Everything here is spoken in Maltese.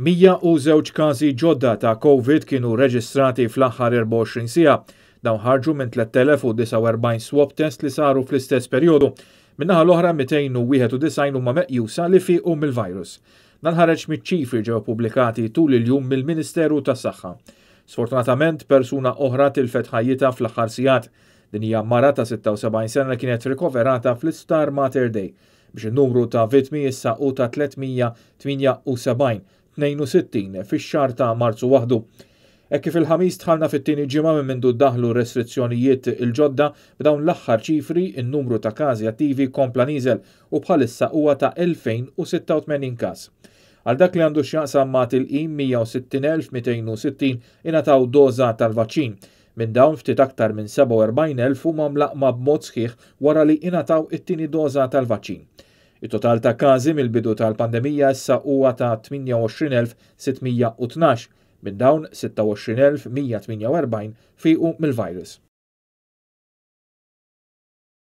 102 każi ġodda ta' COVID kienu reġistrati fl-aħħar 24 siegħa. Dawn ħarġu minn 3049 swab test li saru fl-istess perjodu. Minnaħa l-oħra 291 huma meqjusa li fiequ mill-virus. Dan ħareġ miċ-ċifri ġew pubblikati tul il-jum mill-Ministeru tas-Saħħa. Sfortunatament persuna oħra tilfet ħajjitha fl-aħħar sigħat. Din hija mara ta' 76 sena li kienet rikoverata fl-Star Mater Dei biex in-numru ta' vittmi issa u ta' 378, 62 fix-xahar ta' Marzu waħdu. Hekk kif il-ħamis dħalna fit-tieni ġimgħa minn mindu daħlu restrizzjonijiet il-ġodda b'dawn l-aħħar ċifri in-numru ta' każi attivi kompla nieżel u bħalissa huwa ta' 2086 każ. Għal dak li għandu x'jaqsam ma' tilqim 160,260 ingħataw doża tal-vaċċin. Minn dawn ftit aktar minn 47,000 huma mlaqma b'mod sħiħ wara li ingħataw it-tieni doża tal-vaċċin. Il-total ta' każi mill-bidu tal-pandemija issa huwa ta' 28,612, minn dawn 26,148 fiequ mill-virus.